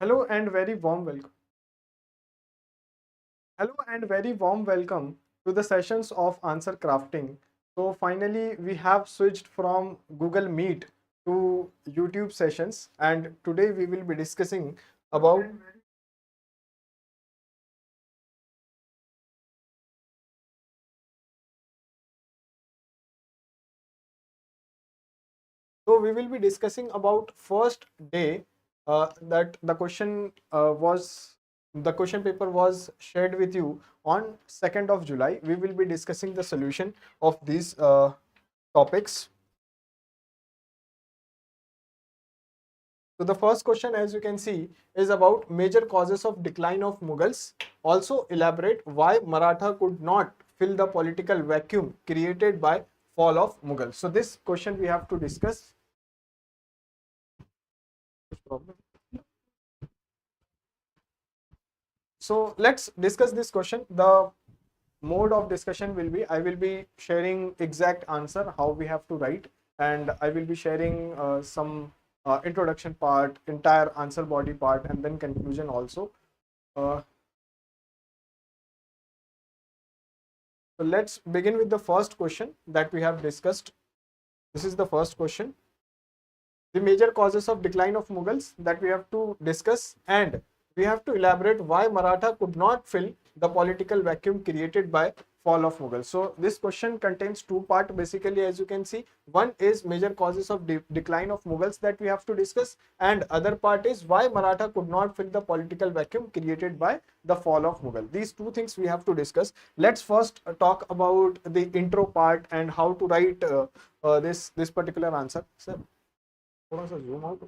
Hello and very warm welcome. Hello and very warm welcome to the sessions of answer crafting. So finally we have switched from Google Meet to YouTube sessions, and today we will be discussing about first day that the question paper was shared with you on 2nd of July. We will be discussing the solution of these topics. So the first question, as you can see, is about major causes of decline of Mughals. Also elaborate why Maratha could not fill the political vacuum created by fall of Mughal. So this question we have to discuss. So let's discuss this question. The mode of discussion will be, I will be sharing exact answer how we have to write, and I will be sharing some introduction part, entire answer body part, and then conclusion also. uh, so let's begin with the first question that we have discussed. This is the first question, the major causes of decline of Mughals, that we have to discuss, and we have to elaborate why Maratha could not fill the political vacuum created by fall of Mughals. So this question contains two parts basically, as you can see. One is major causes of decline of Mughals that we have to discuss, and other part is why Maratha could not fill the political vacuum created by the fall of Mughal. These two things we have to discuss. Let's first talk about the intro part and how to write this particular answer. Sir, थोड़ा सा zoom out.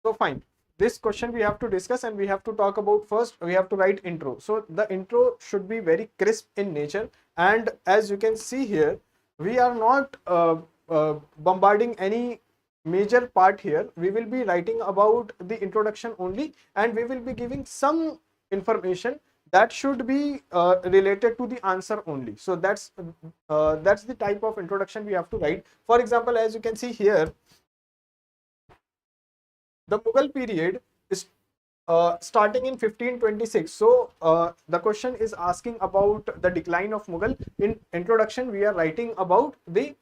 So fine. This question we have to discuss, and we have to talk about, first we have to write intro. So the intro should be very crisp in nature, and as you can see here, we are not bombarding any major part here. We will be writing about the introduction only, and we will be giving some information that should be related to the answer only. So that's the type of introduction we have to write. For example, as you can see here, the Mughal period is starting in 1526. So the question is asking about the decline of Mughal. In introduction, we are writing about the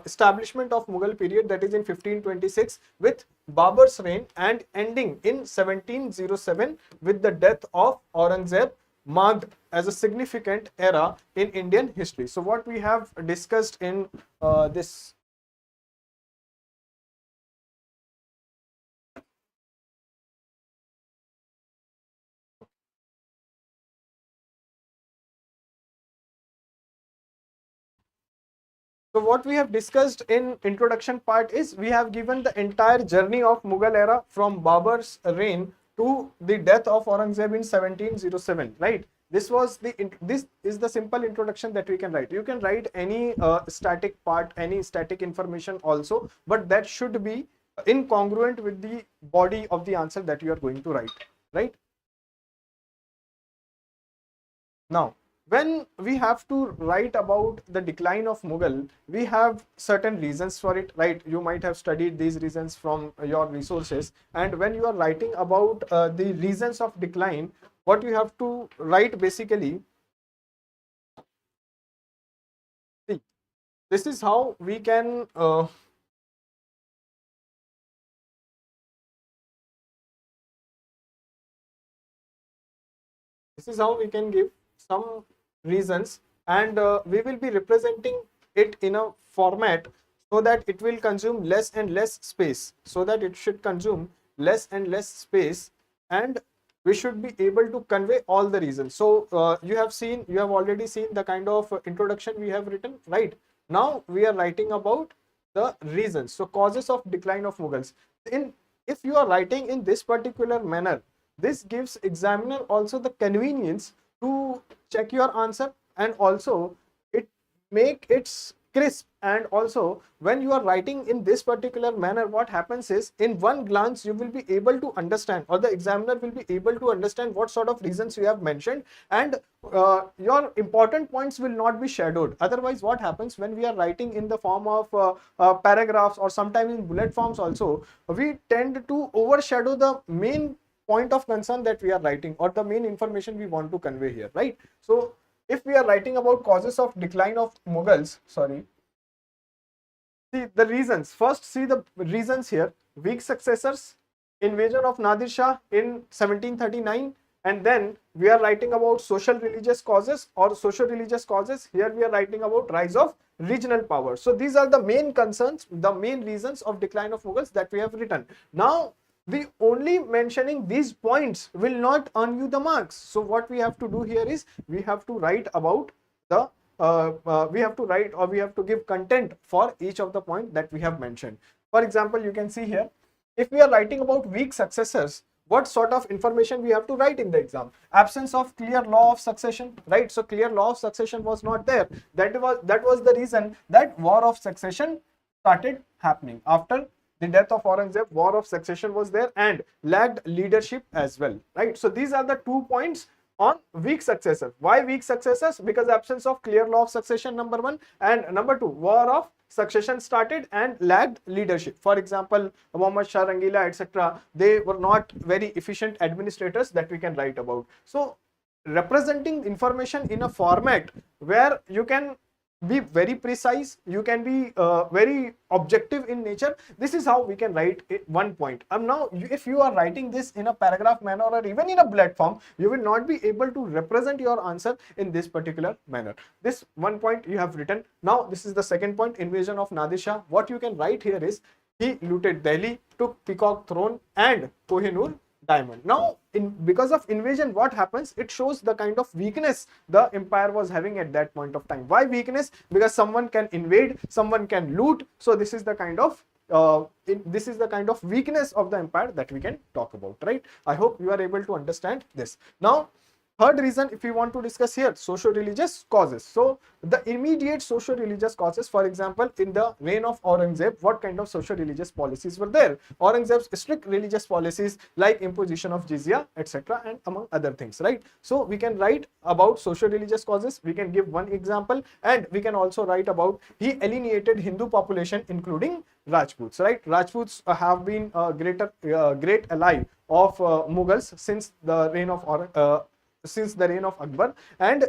establishment of Mughal period, that is in 1526 with Babur's reign, and ending in 1707 with the death of Aurangzeb, marked as a significant era in Indian history. So what we have discussed in this. So what we have discussed in introduction part is, we have given the entire journey of Mughal era from Babur's reign to the death of Aurangzeb in 1707, right? This is the simple introduction that we can write. You can write any static part, any static information also, but that should be incongruent with the body of the answer that you are going to write, right? Now, when we have to write about the decline of Mughal, we have certain reasons for it, right? You might have studied these reasons from your resources. And when you are writing about the reasons of decline, what you have to write basically, see, this is how we can give some reasons, and we will be representing it in a format so that it will consume less and less space, so that it should consume less and less space, and we should be able to convey all the reasons. So you have already seen the kind of introduction we have written, right? Now we are writing about the reasons. So causes of decline of Mughals. If you are writing in this particular manner, this gives examiner also the convenience to check your answer, and also it make its crisp, and also when you are writing in this particular manner, what happens is in one glance you will be able to understand, or the examiner will be able to understand what sort of reasons you have mentioned, and your important points will not be shadowed. Otherwise, what happens when we are writing in the form of paragraphs, or sometimes in bullet forms also, we tend to overshadow the main point of concern that we are writing, or the main information we want to convey here, right? So if we are writing about causes of decline of Mughals, see the reasons. First, see the reasons here. Weak successors, invasion of Nadir Shah in 1739, and then we are writing about social religious causes, or social religious causes. Here we are writing about rise of regional power. So these are the main concerns, the main reasons of decline of Mughals that we have written. Now, the only mentioning these points will not earn you the marks. So what we have to do here is we have to write about the we have to write, or we have to give content for each of the point that we have mentioned. For example, you can see here, if we are writing about weak successors, what sort of information we have to write in the exam? Absence of clear law of succession, right? So clear law of succession was not there. That was the reason that war of succession started happening. After the death of Aurangzeb, war of succession was there, and lacked leadership as well, right? So these are the 2 points on weak successors. Why weak successors? Because absence of clear law of succession, number 1, and number 2, war of succession started and lacked leadership. For example, Muhammad Shah Rangila, etc., they were not very efficient administrators that we can write about. So representing information in a format where you can be very precise, you can be very objective in nature, this is how we can write it, 1 point. Now if you are writing this in a paragraph manner, or even in a bullet form, you will not be able to represent your answer in this particular manner. This 1 point you have written. Now this is the second point, invasion of Nadir Shah. What you can write here is, he looted Delhi, took Peacock Throne and Kohinoor diamond. Now because of invasion, what happens? It shows the kind of weakness the empire was having at that point of time. Why weakness? Because someone can invade, someone can loot. So this is the kind of weakness of the empire that we can talk about, right? I hope you are able to understand this. Now third reason, if we want to discuss here, socio-religious causes. So the immediate socio-religious causes, for example, in the reign of Aurangzeb, what kind of socio-religious policies were there? Aurangzeb's strict religious policies like imposition of jizya, etc., and among other things, right? So we can write about socio-religious causes. We can give one example, and we can also write about, he alienated Hindu population, including Rajputs, right? Rajputs have been a great ally of Mughals since the reign of Akbar, and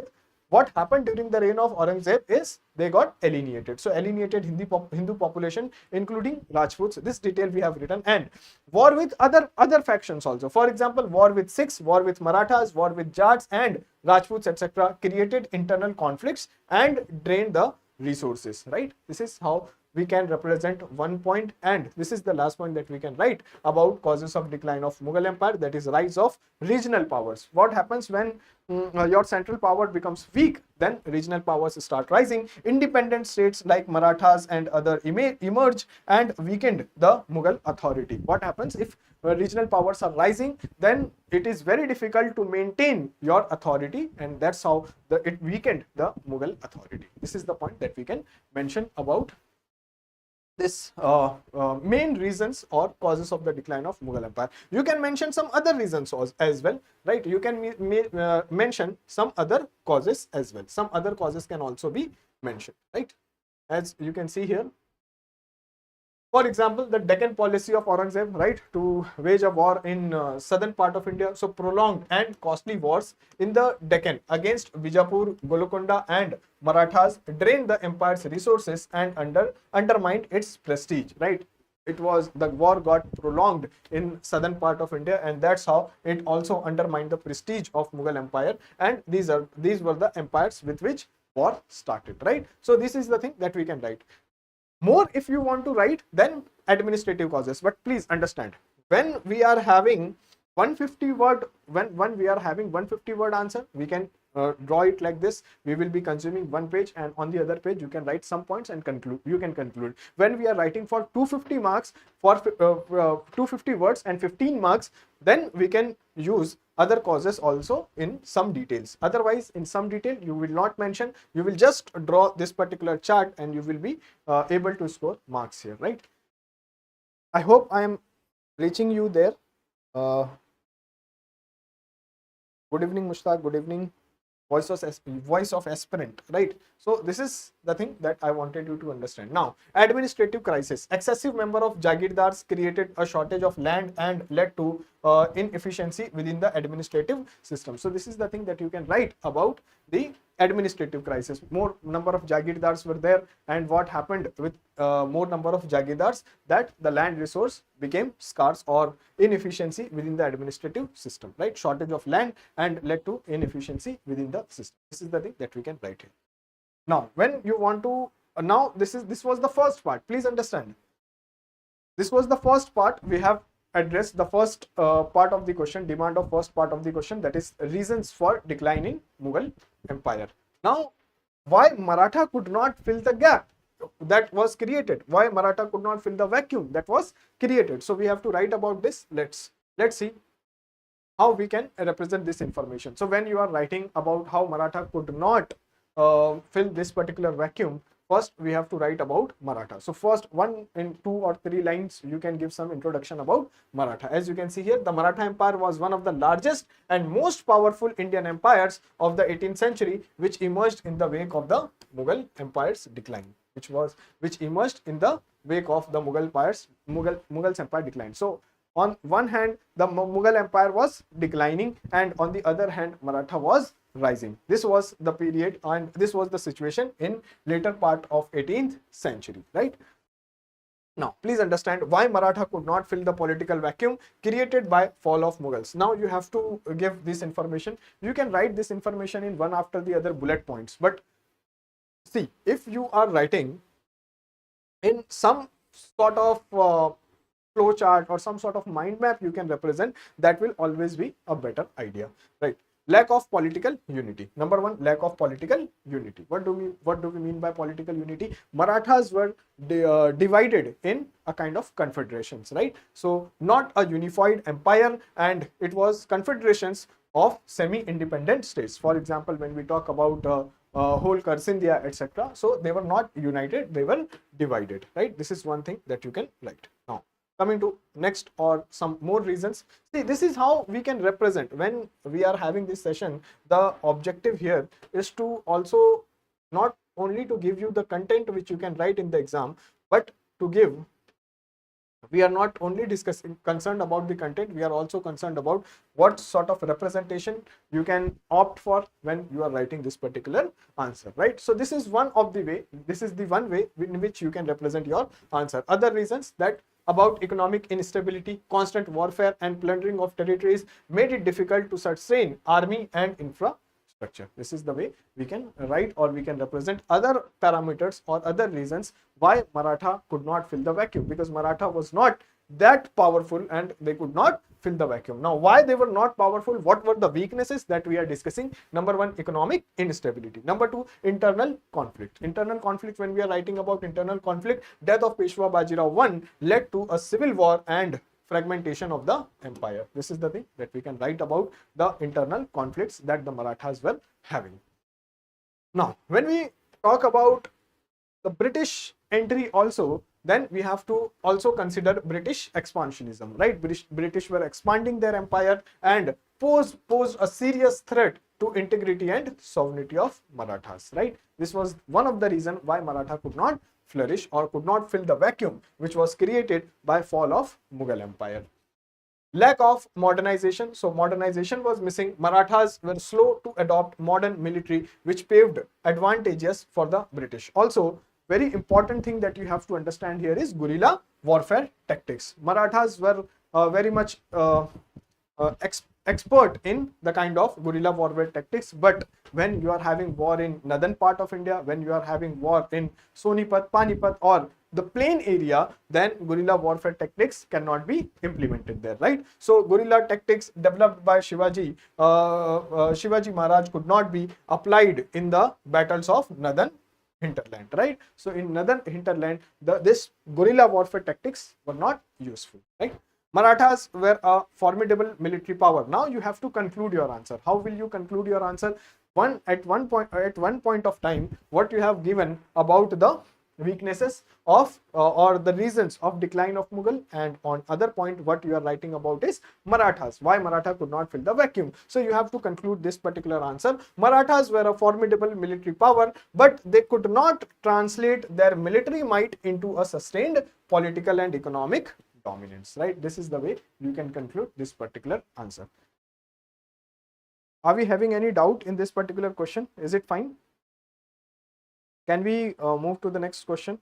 what happened during the reign of Aurangzeb is they got alienated. So alienated Hindu population, including Rajputs. This detail we have written. And war with other factions also. For example, war with Sikhs, war with Marathas, war with Jats and Rajputs, etc., created internal conflicts and drained the resources, right? This is how we can represent 1 point, and this is the last point that we can write about causes of decline of Mughal Empire, that is rise of regional powers. What happens when your central power becomes weak? Then regional powers start rising. Independent states like Marathas and other emerge and weakened the Mughal authority. What happens if regional powers are rising? Then it is very difficult to maintain your authority, and that's how it weakened the Mughal authority. This is the point that we can mention about this main reasons or causes of the decline of Mughal Empire. You can mention some other reasons as well, right? You can mention some other causes as well. Some other causes can also be mentioned, right? As you can see here, for example, the Deccan policy of Aurangzeb, right, to wage a war in southern part of India. So prolonged and costly wars in the Deccan against Bijapur, Golconda and Marathas drained the empire's resources and undermined its prestige, right? The war got prolonged in southern part of India, and that's how it also undermined the prestige of Mughal Empire, and these were the empires with which war started, right? So this is the thing that we can write. More if you want to write, then administrative causes. But please understand, when we are having 150 word answer, we can draw it like this. We will be consuming one page, and on the other page you can write some points and conclude. You can conclude. When we are writing for 250 marks for 250 words and 15 marks, then we can use other causes also in some details. Otherwise, in some detail you will not mention. You will just draw this particular chart and you will be able to score marks here, right? I hope I am reaching you there. Good evening, Mushtaq. Good evening. Voice of aspirant, right? So this is the thing that I wanted you to understand. Now, administrative crisis. Excessive number of jagirdars created a shortage of land and led to inefficiency within the administrative system. So this is the thing that you can write about the administrative crisis. More number of jagirdars were there, and what happened with more number of jagirdars, that the land resource became scarce or inefficiency within the administrative system, right? Shortage of land and led to inefficiency within the system. This is the thing that we can write here. Now, when you want to now this was the first part. Please understand, this was the first part. We have addressed the first part of the question, demand of first part of the question, that is reasons for decline in Mughal Empire. Now, why Maratha could not fill the gap that was created? Why Maratha could not fill the vacuum that was created? So we have to write about this. Let's see how we can represent this information. So when you are writing about how Maratha could not fill this particular vacuum, first we have to write about Maratha. So first, 1 in 2 or 3 lines you can give some introduction about Maratha. As you can see here, the Maratha Empire was one of the largest and most powerful Indian empires of the 18th century, which emerged in the wake of the Mughal Empire's decline. Which emerged in the wake of the Mughal Empire decline. So on one hand, the Mughal Empire was declining, and on the other hand, Maratha was rising. This was the period, and this was the situation in later part of 18th century, right? Now, please understand why Maratha could not fill the political vacuum created by fall of Mughals. Now, you have to give this information. You can write this information in one after the other bullet points. But see, if you are writing in some sort of flow chart or some sort of mind map you can represent, that will always be a better idea, right? Lack of political unity. Number one, lack of political unity. What do we mean by political unity? Marathas were divided in a kind of confederations, right? So not a unified empire, and it was confederations of semi-independent states. For example, when we talk about whole Karsindia, etc., so they were not united, they were divided, right? This is one thing that you can write. Now, coming to next or some more reasons. See, this is how we can represent when we are having this session. The objective here is to also not only to give you the content which you can write in the exam, but to give, we are not only concerned about the content, we are also concerned about what sort of representation you can opt for when you are writing this particular answer, right? So this is one of the way, this is the one way in which you can represent your answer. Other reasons, that about economic instability, constant warfare and plundering of territories made it difficult to sustain army and infrastructure. This is the way we can write or we can represent other parameters or other reasons why Maratha could not fill the vacuum, because Maratha was not that powerful and they could not fill the vacuum. Now, why they were not powerful? What were the weaknesses that we are discussing? Number one, economic instability. Number two, internal conflict. Internal conflict, when we are writing about internal conflict, death of Peshwa Bajirao I led to a civil war and fragmentation of the empire. This is the thing that we can write about the internal conflicts that the Marathas were having. Now, when we talk about the British entry also, then we have to also consider British expansionism, right? British were expanding their empire and posed a serious threat to integrity and sovereignty of Marathas, right? This was one of the reasons why Maratha could not flourish or could not fill the vacuum which was created by fall of Mughal Empire. Lack of modernization. So modernization was missing. Marathas were slow to adopt modern military, which paved advantages for the British. Also, very important thing that you have to understand here is guerrilla warfare tactics. Marathas were very much expert in the kind of guerrilla warfare tactics, but when you are having war in northern part of India, when you are having war in Sonipat, Panipat, or the plain area, then guerrilla warfare tactics cannot be implemented there, right? So guerrilla tactics developed by Shivaji Maharaj could not be applied in the battles of northern hinterland, right? So in northern hinterland, this guerrilla warfare tactics were not useful, right? Marathas were a formidable military power. Now you have to conclude your answer. How will you conclude your answer? At one point of time, what you have given about the weaknesses of or the reasons of decline of Mughal, and on other point what you are writing about is Marathas, why Maratha could not fill the vacuum. So you have to conclude this particular answer. Marathas were a formidable military power, but they could not translate their military might into a sustained political and economic dominance, right? This is the way you can conclude this particular answer. Are we having any doubt in this particular question? Is it fine? Can we move to the next question?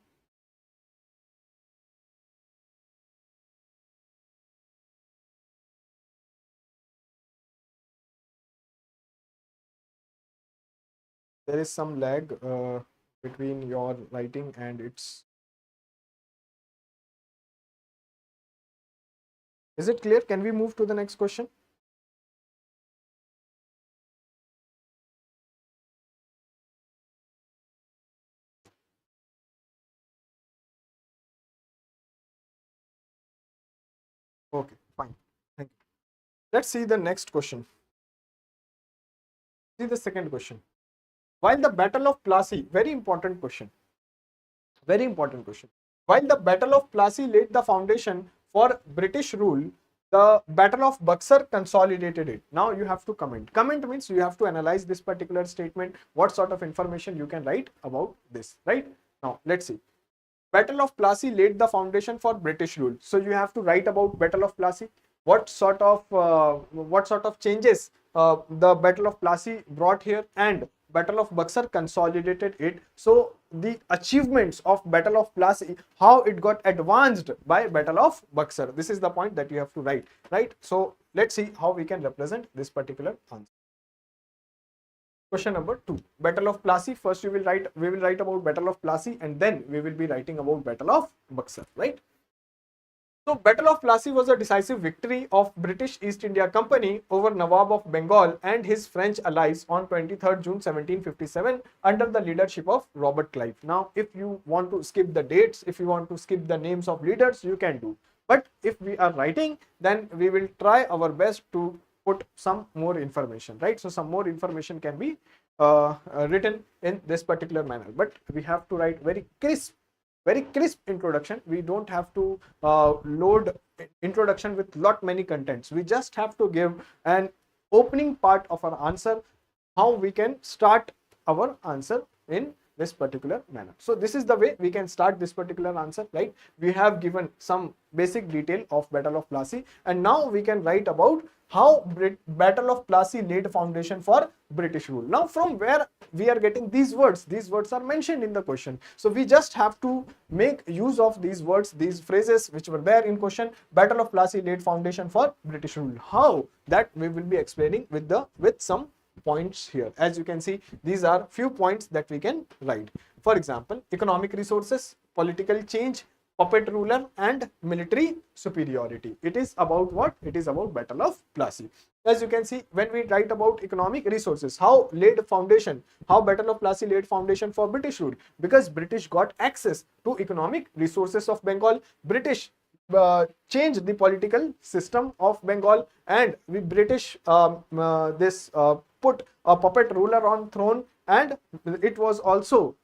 There is some lag between your writing and its. Is it clear? Can we move to the next question? Okay, fine. Thank you. Let's see the next question. See the second question. While the Battle of Plassey, very important question. Very important question. While the Battle of Plassey laid the foundation for British rule, the Battle of Buxar consolidated it. Now you have to comment. Comment means you have to analyze this particular statement, what sort of information you can write about this, right? Now let's see. Battle of Plassey laid the foundation for British rule. So you have to write about Battle of Plassey. What sort of changes the Battle of Plassey brought here, and Battle of Buxar consolidated it. So the achievements of Battle of Plassey, how it got advanced by Battle of Buxar. This is the point that you have to write, right? So let's see how we can represent this particular answer. Question number 2, Battle of Plassey. First we will write about Battle of Plassey, and then we will be writing about Battle of Buxar, right? So Battle of Plassey was a decisive victory of British East India Company over Nawab of Bengal and his French allies on 23rd June 1757 under the leadership of Robert Clive. Now if you want to skip the dates, if you want to skip the names of leaders, you can do. But if we are writing, then we will try our best to put some more information, right? So some more information can be written in this particular manner, but we have to write very crisp introduction. We don't have to load introduction with many contents. We just have to give an opening part of our answer, how we can start our answer in this particular manner. So this is the way we can start this particular answer, right? We have given some basic detail of Battle of Plassey, and now we can write about how Battle of Plassey laid foundation for British rule. Now from where we are getting these words are mentioned in the question. So we just have to make use of these words, these phrases which were there in question. Battle of Plassey laid foundation for British rule. How? That we will be explaining with some points here. As you can see, these are few points that we can write. For example, economic resources, political change, puppet ruler, and military superiority. It is about what? It is about Battle of Plassey. As you can see, when we write about economic resources, how Battle of Plassey laid foundation for British rule, because British got access to economic resources of Bengal. British changed the political system of Bengal, and we British put a puppet ruler on throne, and it was also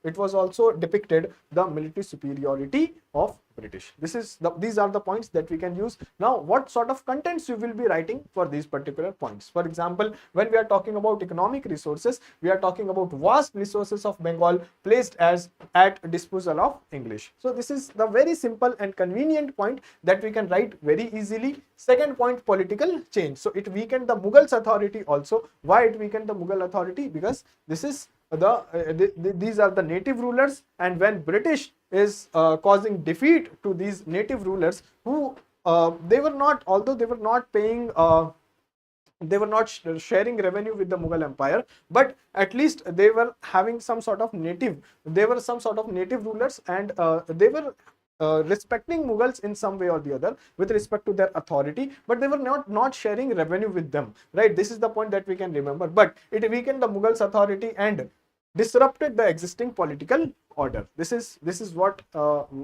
depicted the military superiority of British. These are the points that we can use. Now what sort of contents you will be writing for these particular points? For example, when we are talking about economic resources, we are talking about vast resources of Bengal placed at disposal of English. So this is the very simple and convenient point that we can write very easily. Second point, political change. So it weakened the Mughals authority also. Why it weakened the Mughal authority? Because this is these are the native rulers, and when British is causing defeat to these native rulers, who they were not, although they were not paying they were not sharing revenue with the Mughal Empire, but at least they were having some sort of native rulers, and they were respecting Mughals in some way or the other with respect to their authority, but they were not sharing revenue with them, right? This is the point that we can remember. But it weakened the Mughals' authority and disrupted the existing political order. This is what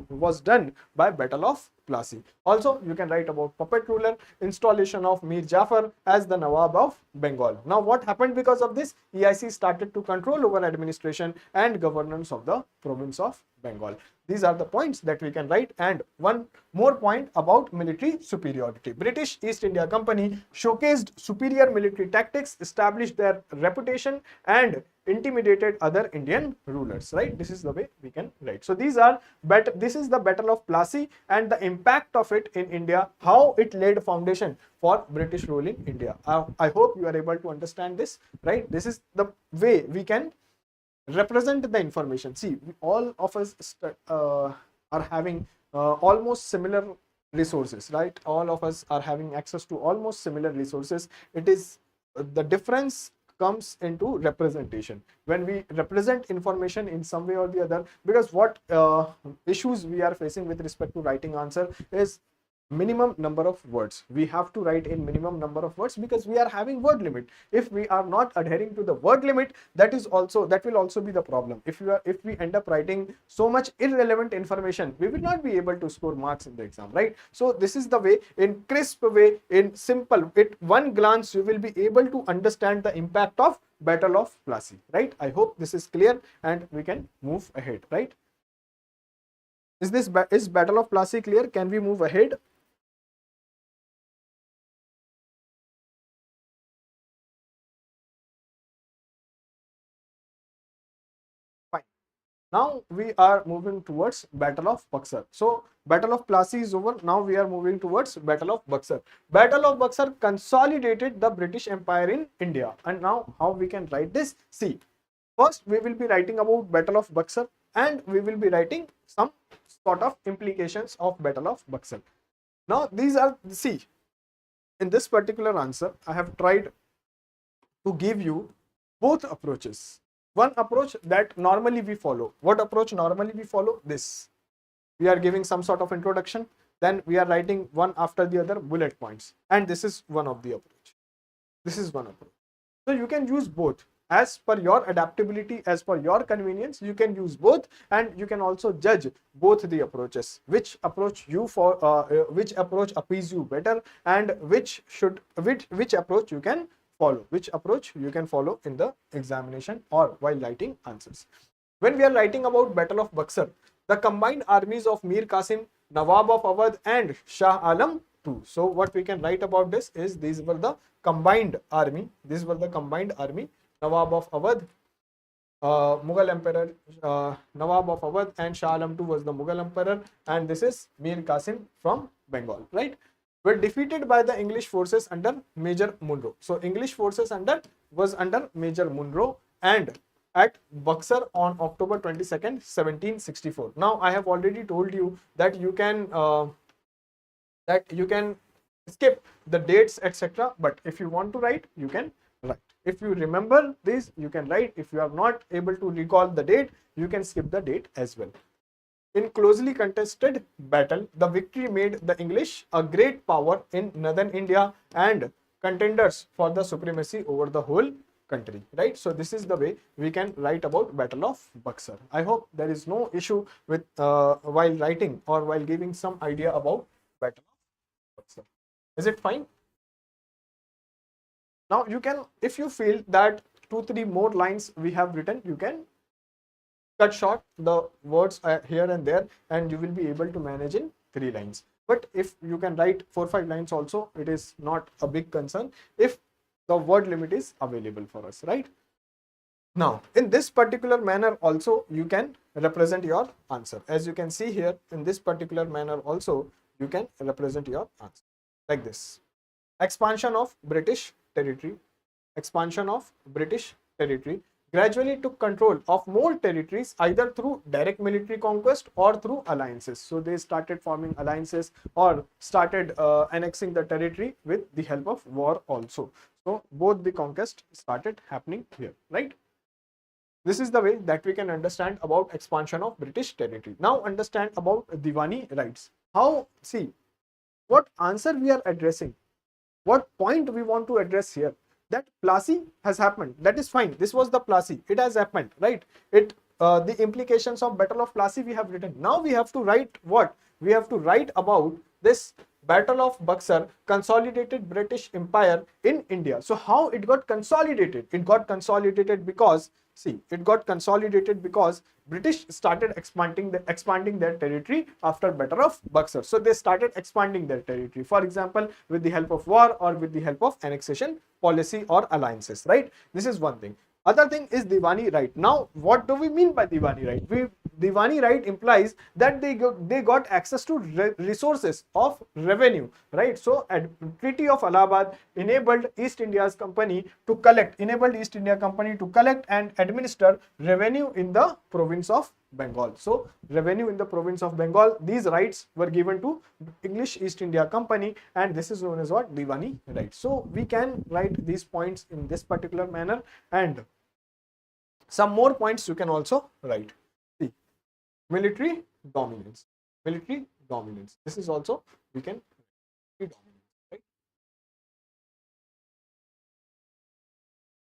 was done by Battle of Plassey. Also, you can write about puppet ruler, installation of Mir Jafar as the Nawab of Bengal. Now, what happened because of this? EIC started to control over administration and governance of the province of Bengal. These are the points that we can write. And one more point about military superiority. British East India Company showcased superior military tactics, established their reputation, and intimidated other Indian rulers, right? This is the way we can write. So these are this is the Battle of Plassey and the impact of it in India, how it laid foundation for British rule in India. I hope you are able to understand this, right? This is the way we can represent the information. See, all of us are having almost similar resources, right? All of us are having access to almost similar resources. It is the difference comes into representation when we represent information in some way or the other, because what issues we are facing with respect to writing answer is minimum number of words. We have to write in minimum number of words because we are having word limit. If we are not adhering to the word limit, that will also be the problem. If we end up writing so much irrelevant information, we will not be able to score marks in the exam, right? So this is the way, in crisp way, in simple, at one glance you will be able to understand the impact of Battle of Plassey, right? I hope this is clear and we can move ahead, right? Is Battle of Plassey clear? Can we move ahead? Now we are moving towards Battle of Buxar. So Battle of Plassey is over. Now we are moving towards Battle of Buxar. Battle of Buxar consolidated the British Empire in India. And now how we can write this? See, first we will be writing about Battle of Buxar and we will be writing some sort of implications of Battle of Buxar. Now these are, see, in this particular answer, I have tried to give you both approaches. One approach that normally we follow. What approach normally we follow? This. We are giving some sort of introduction, then we are writing one after the other bullet points. And this is one of the approach. This is one approach. So you can use both. As per your adaptability, as per your convenience, you can use both, and you can also judge both the approaches. Which approach which approach appease you better, and which approach you can follow, which approach you can follow in the examination or while writing answers. When we are writing about Battle of Buxar, the combined armies of Mir Qasim, Nawab of Awadh and Shah Alam II. So what we can write about this is these were the combined army. These were the combined army. Nawab of Awadh, Mughal Emperor, Nawab of Awadh and Shah Alam II was the Mughal Emperor, and this is Mir Qasim from Bengal, right? Were defeated by the English forces under Major Munro. So English forces was under Major Munro and at Buxar on October 22nd, 1764. Now I have already told you that you can skip the dates, etc. But if you want to write, you can write. If you remember this, you can write. If you are not able to recall the date, you can skip the date as well. In closely contested battle, the victory made the English a great power in northern India and contenders for the supremacy over the whole country, right? So this is the way we can write about Battle of Buxar. I hope there is no issue with while writing or while giving some idea about Battle of Buxar. Is it fine? Now you can, if you feel that 2-3 more lines we have written, you can cut short the words here and there, and you will be able to manage in 3 lines. But if you can write 4-5 lines also, it is not a big concern if the word limit is available for us, right? Now, in this particular manner also, you can represent your answer. As you can see here, in this particular manner also, you can represent your answer like this. Expansion of British territory. Expansion of British territory gradually took control of more territories either through direct military conquest or through alliances. So they started forming alliances or started annexing the territory with the help of war also. So both the conquest started happening here, right? This is the way that we can understand about expansion of British territory. Now understand about Diwani rights. How, see, what answer we are addressing, what point we want to address here, that Plassey has happened, that is fine, this was the Plassey, it has happened, right? It the implications of Battle of Plassey we have written. Now we have to write what? We have to write about this Battle of Buxar, consolidated British Empire in India. So how it got consolidated? It got consolidated because, see, it got consolidated because British started expanding their territory after Battle of Buxar. So they started expanding their territory, for example, with the help of war or with the help of annexation policy or alliances, right? This is one thing. Other thing is Diwani right. Now, what do we mean by Diwani right? Diwani right implies that they got access to resources of revenue, right? So, Treaty of Allahabad enabled East India Company to collect and administer revenue in the province of Bengal. So, revenue in the province of Bengal, these rights were given to English East India Company, and this is known as what? Diwani right. So, we can write these points in this particular manner, and some more points you can also write. See, military dominance. This is also, we can right?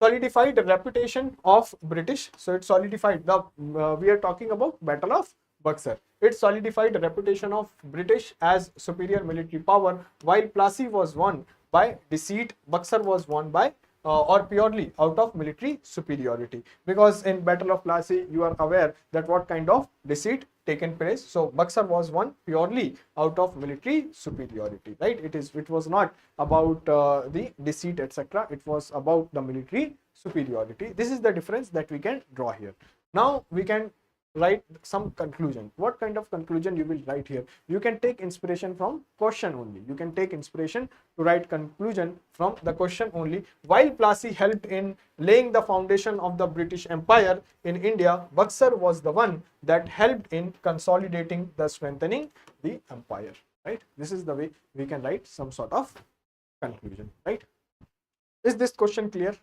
Solidified reputation of British. So it solidified the we are talking about Battle of Buxar. It solidified the reputation of British as superior military power, while Plassey was won by deceit. Buxar was won by or purely out of military superiority, because in Battle of Plassey you are aware that what kind of deceit taken place. So Buxar was won purely out of military superiority, right? It was not about the deceit, etc. It was about the military superiority. This is the difference that we can draw here. Now we can write some conclusion. What kind of conclusion you will write here? You can take inspiration from question only. You can take inspiration to write conclusion from the question only. While Plassey helped in laying the foundation of the British Empire in India, Buxar was the one that helped in consolidating the strengthening the empire, right? This is the way we can write some sort of conclusion, right? Is this question clear?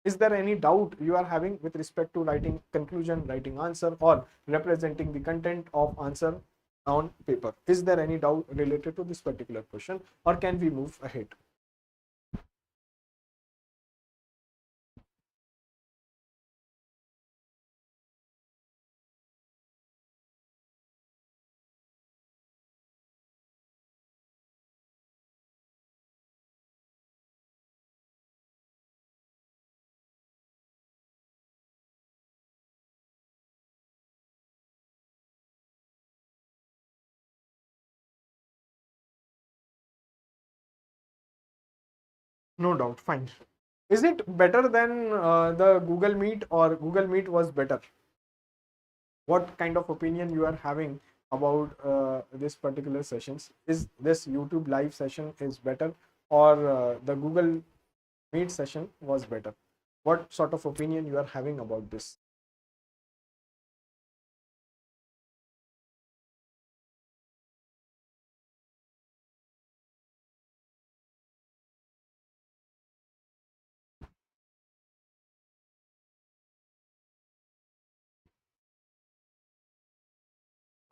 Is there any doubt you are having with respect to writing conclusion, writing answer, or representing the content of answer on paper? Is there any doubt related to this particular question, or can we move ahead? No doubt, fine. Is it better than the Google Meet, or Google Meet was better? What kind of opinion you are having about this particular sessions? Is this YouTube live session is better, or the Google Meet session was better? What sort of opinion you are having about this?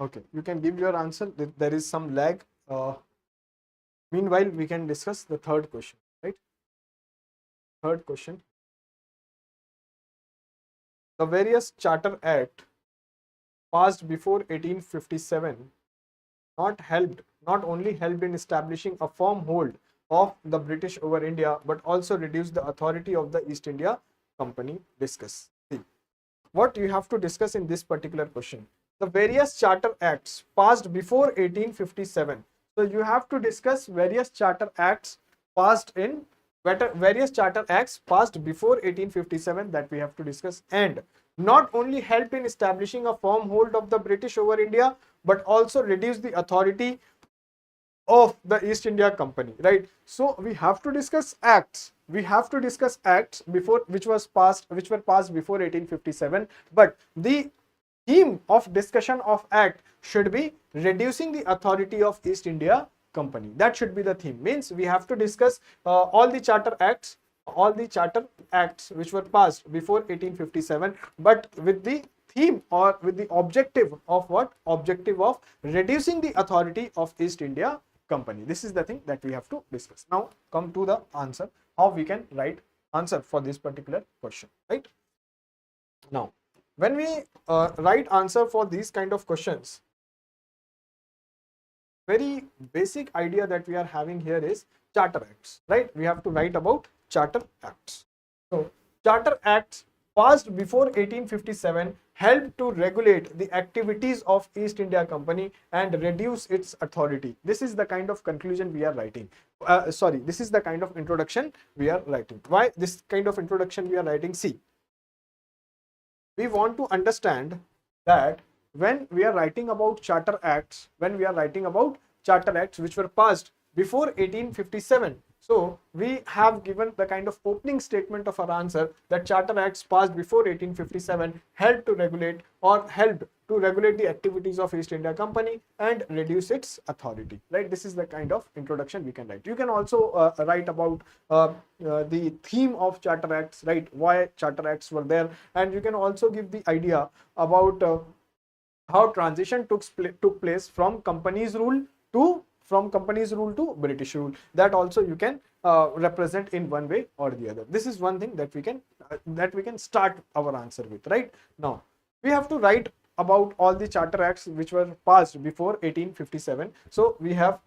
Okay, you can give your answer. There is some lag. Meanwhile, we can discuss the third question, right? Third question. The various Charter Act passed before 1857 not only helped in establishing a firm hold of the British over India, but also reduced the authority of the East India Company. Discuss. See, what you have to discuss in this particular question. The various Charter Acts passed before 1857. So you have to discuss various Charter Acts passed in various Charter Acts passed before 1857 that we have to discuss, and not only helped in establishing a firm hold of the British over India, but also reduced the authority of the East India Company, right? So we have to discuss acts. We have to discuss acts before which were passed before 1857, but the theme of discussion of act should be reducing the authority of East India Company. That should be the theme. Means we have to discuss all the charter acts all the charter acts which were passed before 1857, but with the theme or with the objective of what? Objective of reducing the authority of East India Company. This is the thing that we have to discuss. Now come to the answer, how we can write answer for this particular question, right? Now when we write answer for these kind of questions, very basic idea that we are having here is charter acts, right? We have to write about charter acts. So charter acts passed before 1857 helped to regulate the activities of East India Company and reduce its authority. This is the kind of conclusion we are writing. This is the kind of introduction we are writing. Why this kind of introduction we are writing? See, we want to understand that when we are writing about charter acts, which were passed before 1857, so we have given the kind of opening statement of our answer that charter acts passed before 1857 helped to regulate the activities of East India Company and reduce its authority, right? This is the kind of introduction we can write. You can also write about the theme of charter acts, right? Why charter acts were there, and you can also give the idea about how transition took place from company's rule to British rule. That also you can represent in one way or the other. This is one thing that we can start our answer with. Right now, we have to write about all the charter acts which were passed before 1857. So we have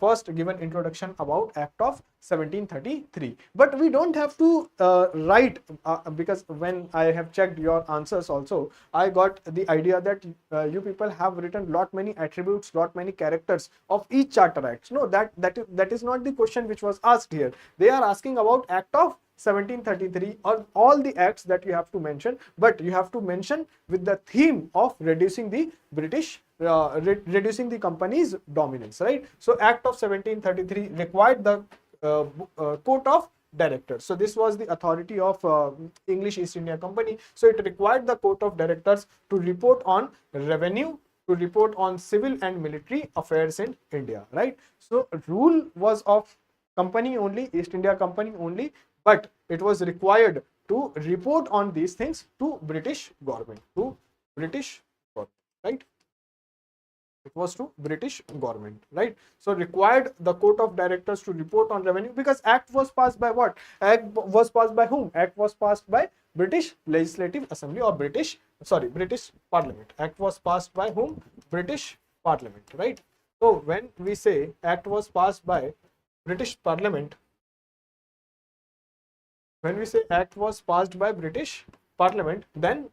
first given introduction about Act of 1733, but we don't have to write because when I have checked your answers also, I got the idea that you people have written lot many attributes, lot many characters of each charter act. No, that is not the question which was asked here. They are asking about Act of 1733 or all the acts that you have to mention, but you have to mention with the theme of reducing the reducing the company's dominance, right? So Act of 1733 required the court of directors. So this was the authority of English East India Company. So it required the court of directors to report on revenue, to report on civil and military affairs in India, right? So rule was of company only, East India Company only, but it was required to report on these things to British government, right? It was to British government, right? So required the court of directors to report on revenue, because Act was passed by what? Act was passed by whom? Act was passed by British Legislative Assembly or British Parliament. Act was passed by whom? British Parliament, right? So when we say Act was passed by British Parliament, then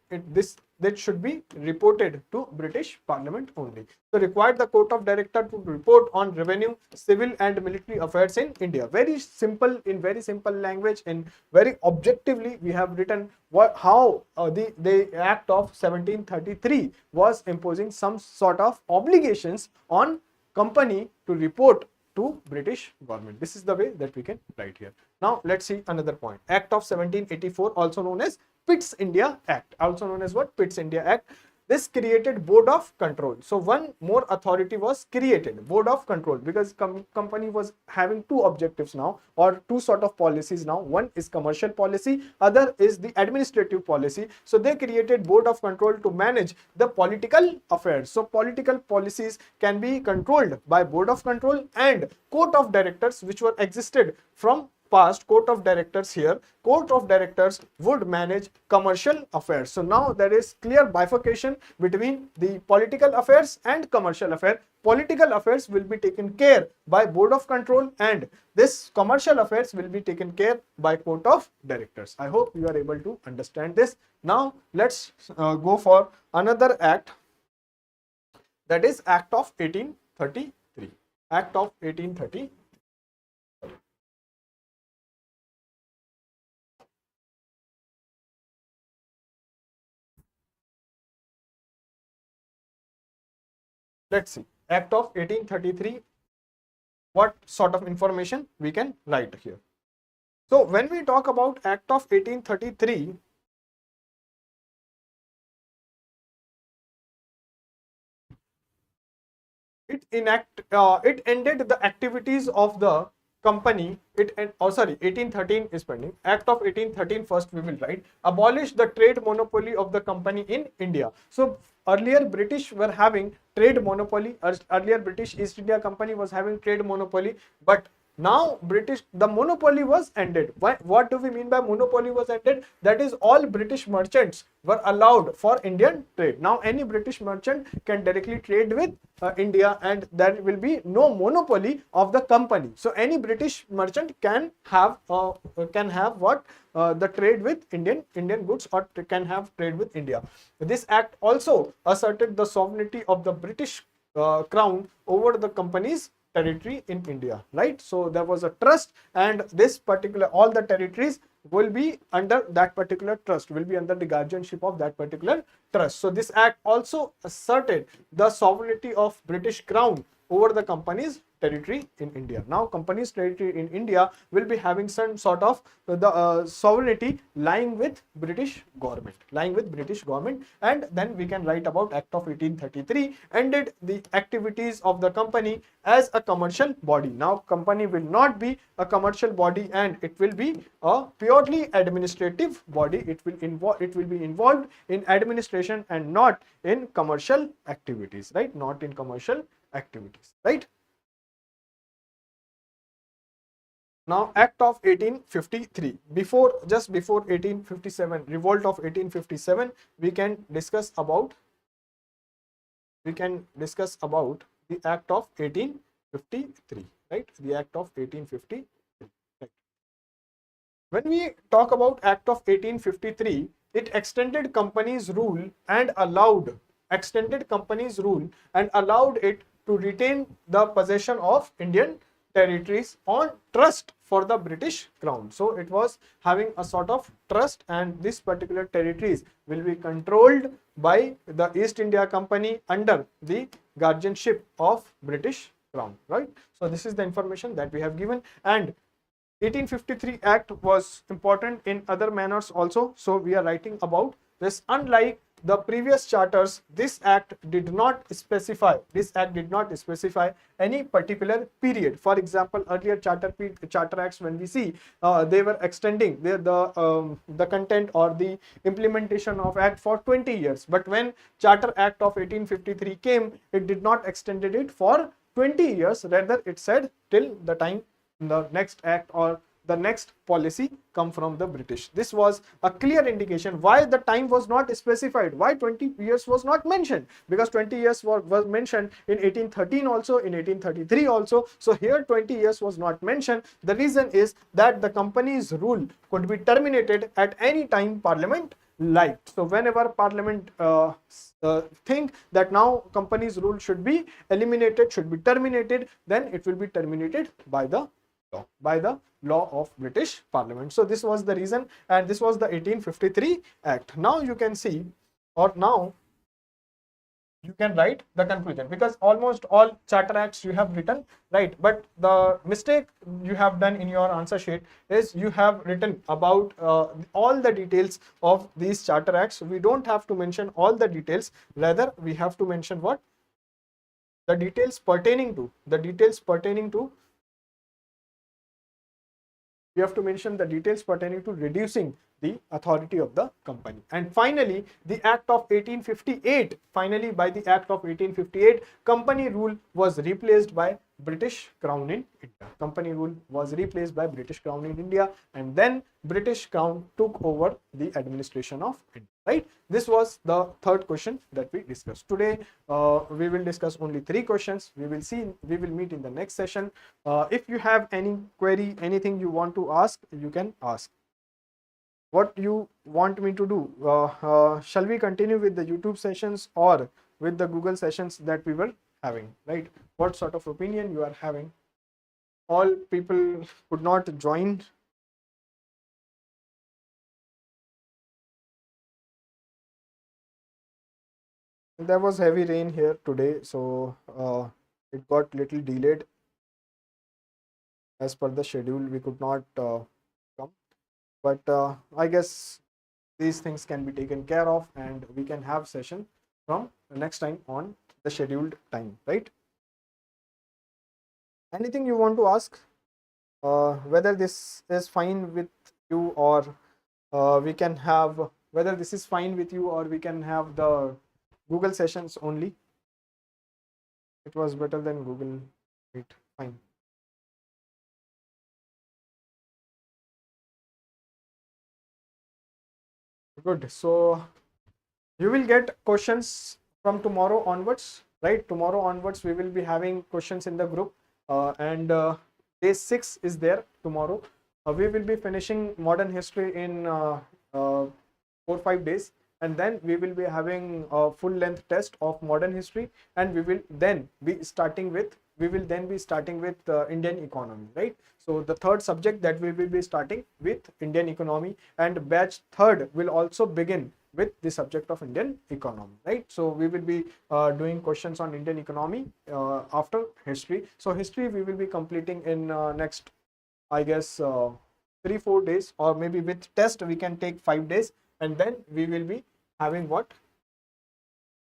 that should be reported to British Parliament only. So required the court of director to report on revenue, civil and military affairs in India. Very simple, in very simple language, in very objectively we have written how the Act of 1733 was imposing some sort of obligations on company to report to British government. This is the way that we can write here. Now let's see another point. Act of 1784, also known as Pitt's India Act, also known as what? Pitt's India Act. This created board of control. So one more authority was created, board of control, because company was having two objectives now, or two sort of policies now. One is commercial policy, other is the administrative policy. So they created board of control to manage the political affairs. So political policies can be controlled by board of control and court of directors, which were existed from past. Court of directors here, court of directors would manage commercial affairs. So now there is clear bifurcation between the political affairs and commercial affairs. Political affairs will be taken care by board of control, and this commercial affairs will be taken care by court of directors. I hope you are able to understand this. Now let's go for another act, that is Act of 1833. Act of 1833. Let's see, Act of 1833, what sort of information we can write here. So when we talk about Act of 1833, it ended the activities of the company, 1813 is pending. Act of 1813 first we will write, abolish the trade monopoly of the company in India. So earlier British were having trade monopoly. Earlier British East India Company was having trade monopoly, but now the monopoly was ended. What do we mean by monopoly was ended? That is, all British merchants were allowed for Indian trade. Now any British merchant can directly trade with India, and there will be no monopoly of the company. So any British merchant can have what the trade with Indian goods, or can have trade with India. This act also asserted the sovereignty of the British crown over the company's territory in India, right? So there was a trust, and this particular, all the territories will be under that particular trust, will be under the guardianship of that particular trust. So this act also asserted the sovereignty of British crown over the company's territory in India. Now company's territory in India will be having some sort of the sovereignty lying with British government, and then we can write about Act of 1833 ended the activities of the company as a commercial body. Now company will not be a commercial body, and it will be a purely administrative body. It will be involved in administration and not in commercial activities, right? Not in commercial activities, right? Now Act of 1853, just before 1857, revolt of 1857, we can discuss about the Act of 1853, right? The Act of 1853, right? When we talk about Act of 1853, it extended company's rule and allowed it to retain the possession of Indian territories on trust for the British crown. So it was having a sort of trust, and this particular territories will be controlled by the East India Company under the guardianship of British crown, right? So this is the information that we have given, and 1853 Act was important in other manners also. So we are writing about this. Unlike the previous charters, this act did not specify any particular period. For example, earlier charter acts, when we see they were extending the content or the implementation of act for 20 years, but when Charter Act of 1853 came, it did not extended it for 20 years. Rather, it said till the time the next act or the next policy come from the British. This was a clear indication why the time was not specified, why 20 years was not mentioned, because 20 years was mentioned in 1813 also, in 1833 also. So here 20 years was not mentioned. The reason is that the company's rule could be terminated at any time Parliament liked. So whenever Parliament think that now company's rule should be eliminated, should be terminated, then it will be terminated by the law of British Parliament. So this was the reason, and this was the 1853 Act. Now you can see, or now you can write the conclusion, because almost all charter acts you have written, right? But the mistake you have done in your answer sheet is you have written about all the details of these charter acts. We don't have to mention all the details, rather we have to mention what? The details pertaining to we have to mention the details pertaining to reducing the authority of the company. And finally, the Act of 1858, by the Act of 1858, company rule was replaced by British Crown in India. Company rule was replaced by British Crown in India, and then British Crown took over the administration of India, right? This was the third question that we discussed. Today, we will discuss only 3 questions. We will meet in the next session. If you have any query, anything you want to ask, you can ask. What you want me to do? Shall we continue with the YouTube sessions or with the Google sessions that we were having, right? What sort of opinion you are having? All people could not join. There was heavy rain here today, so it got little delayed. As per the schedule, we could not come, but I guess these things can be taken care of, and we can have session from next time on the scheduled time, right? Anything you want to ask? whether this is fine with you, or we can have, whether this is fine with you, or we can have the Google sessions only. It was better than Google Meet. Fine. Good. So you will get questions from tomorrow onwards, right? Tomorrow onwards, we will be having questions in the group, and day 6 is there tomorrow. We will be finishing modern history in 4-5 days, and then we will be having a full length test of modern history, and we will then be starting with Indian economy, right? So the third subject that we will be starting with Indian economy, and batch third will also begin with the subject of Indian economy, right? So we will be doing questions on Indian economy after history. So history we will be completing in next, I guess, 3-4 days, or maybe with test we can take 5 days, and then we will be having what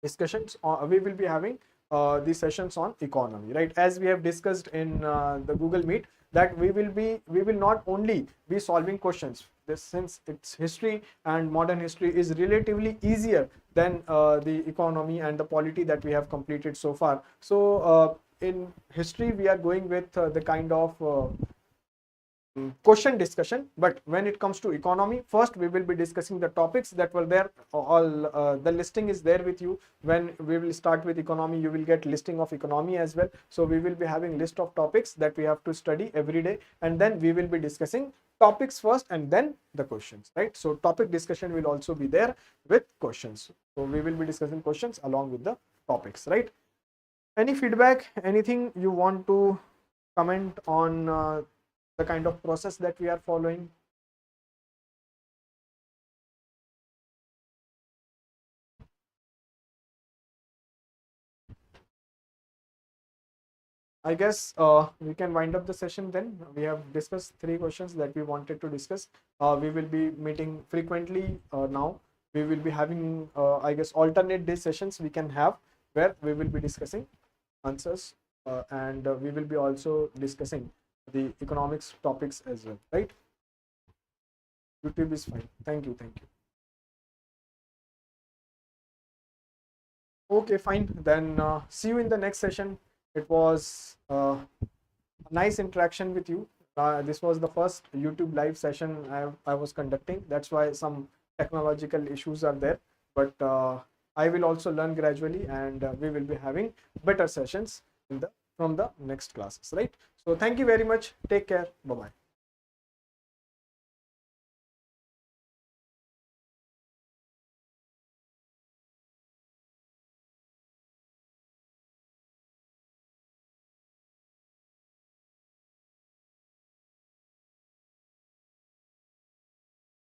discussions, we will be having the sessions on economy, right? As we have discussed in the Google Meet, that we will not only be solving questions. This, since it's history and modern history is relatively easier than the economy and the polity that we have completed so far. So in history we are going with the kind of question discussion, but when it comes to economy, first we will be discussing the topics that were there. All the listing is there with you. When we will start with economy, you will get listing of economy as well. So we will be having list of topics that we have to study every day, and then we will be discussing topics first and then the questions, right? So topic discussion will also be there with questions. So we will be discussing questions along with the topics, right? Any feedback, anything you want to comment on the kind of process that we are following? I guess we can wind up the session then. We have discussed 3 questions that we wanted to discuss. We will be meeting frequently now. We will be having, I guess, alternate day sessions we can have, where we will be discussing answers, and we will be also discussing the economics topics as well, right? YouTube is fine. Thank you. Thank you. Okay, fine. Then see you in the next session. It was a nice interaction with you. This was the first YouTube live session I was conducting. That's why some technological issues are there. But I will also learn gradually, and we will be having better sessions from the next classes, right? So thank you very much. Take care. Bye-bye.